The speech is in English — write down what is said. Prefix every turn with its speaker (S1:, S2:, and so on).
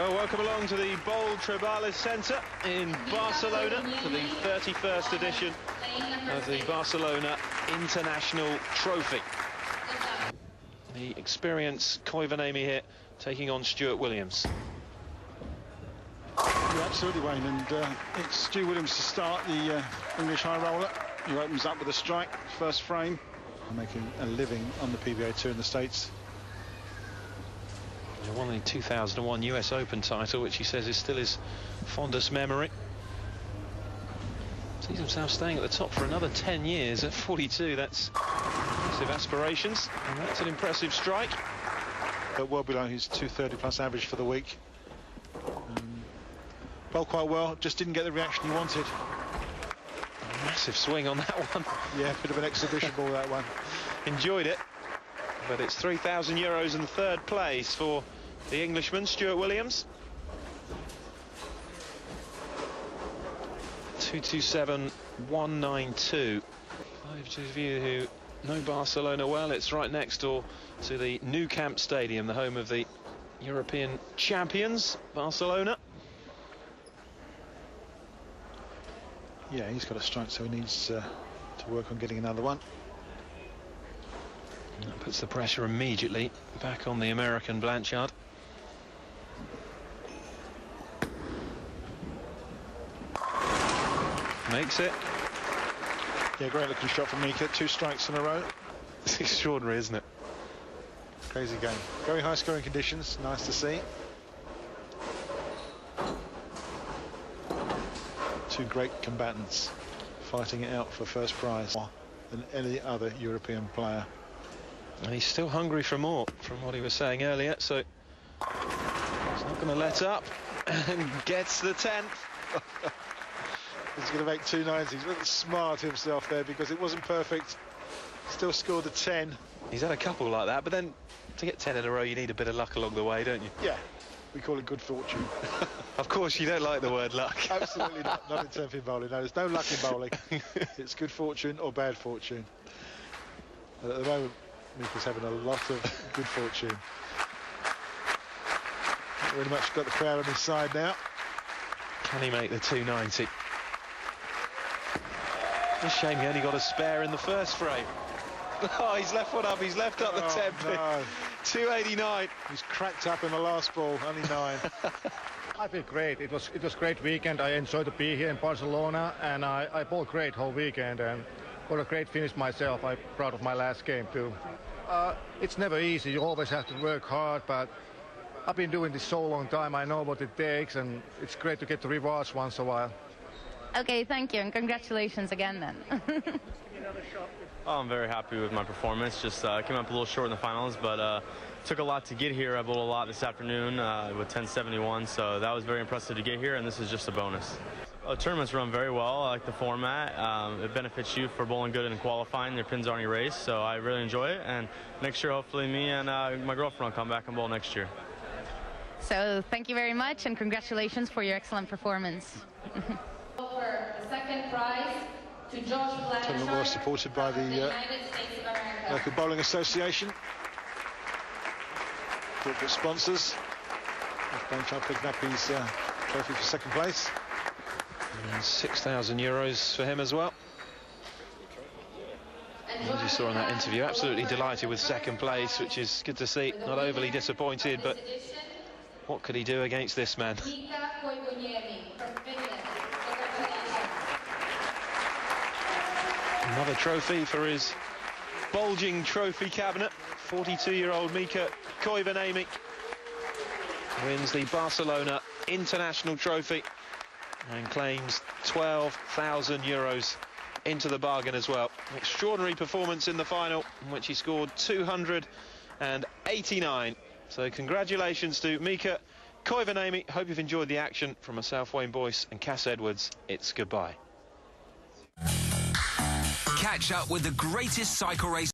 S1: Well, welcome along to the Bold Trebales Centre in Barcelona for the 31st edition of the Barcelona International Trophy. The experienced Koivuniemen here taking on Stuart Williams.
S2: Yeah, absolutely, Wayne, and it's Stu Williams to start, the English high roller, who opens up with a strike, first frame, making a living on the PBA Tour in the States.
S1: He won the 2001 US Open title, which he says is still his fondest memory. Sees himself staying at the top for another 10 years at 42. That's massive aspirations, and that's an impressive strike.
S2: But well below his 230+ average for the week. Bowled quite well, just didn't get the reaction he wanted.
S1: A massive swing on that one.
S2: Yeah, a bit of an exhibition ball, that one.
S1: Enjoyed it, but it's €3,000 in third place for the Englishman, Stuart Williams. 227.192. Those of you who know Barcelona well, it's right next door to the Nou Camp Stadium, the home of the European champions, Barcelona.
S2: Yeah, he's got a strike, so he needs to work on getting another one.
S1: That puts the pressure immediately back on the American Blanchard. Makes it.
S2: Yeah, great looking shot from Mika. 2 strikes in a row.
S1: It's extraordinary, isn't it?
S2: Crazy game. Very high scoring conditions. Nice to see. 2 great combatants fighting it out for first prize more than any other European player.
S1: And he's still hungry for more, from what he was saying earlier, so he's not going to let up, and gets the 10th.
S2: He's going to make 290s. He's really smart himself there, because it wasn't perfect. Still scored a 10.
S1: He's had a couple like that, but then to get 10 in a row, you need a bit of luck along the way, don't you?
S2: Yeah, we call it good fortune.
S1: Of course, you don't like the word luck.
S2: Absolutely not. Not in tenth in bowling. No, there's no luck in bowling. It's good fortune or bad fortune. And at the moment, Mika's having a lot of good fortune. Really much got the crowd on his side now.
S1: Can he make the 290? It's a shame he only got a spare in the first frame. Oh, he's left one up. He's left up the 10 pin.
S2: No.
S1: 289.
S2: He's cracked up in the last ball. Only 9.
S3: I feel great. It was a great weekend. I enjoyed to be here in Barcelona, and I bowled great whole weekend and got a great finish myself. I'm proud of my last game too. It's never easy. You always have to work hard, but I've been doing this so long time. I know what it takes, and it's great to get the rewards once in a while.
S4: Okay, thank you, and congratulations again then.
S5: Oh, I'm very happy with my performance. Just came up a little short in the finals, but took a lot to get here. I bowled a lot this afternoon with 1071, so that was very impressive to get here, and this is just a bonus. Tournaments run very well. I like the format. It benefits you for bowling good and qualifying. Your pins aren't erased, so I really enjoy it. And next year, hopefully, me and my girlfriend will come back and bowl next year.
S4: So thank you very much, and congratulations for your excellent performance.
S6: For the second prize to Josh Blanchard.
S2: Tournament was supported by the local bowling association. Corporate sponsors. Blanchard picking up his trophy for second place.
S1: And €6,000 for him as well. As you saw in that interview, absolutely delighted with second place, which is good to see. Not overly disappointed, but what could he do against this man? Another trophy for his bulging trophy cabinet. 42-year-old Mika Koivuniemen wins the Barcelona International Trophy and claims €12,000 into the bargain as well. Extraordinary performance in the final, in which he scored 289. So congratulations to Mika Koivuniemen. Hope you've enjoyed the action. From myself, Wayne Boyce, and Cass Edwards, it's goodbye.
S7: Catch up with the greatest cycle race.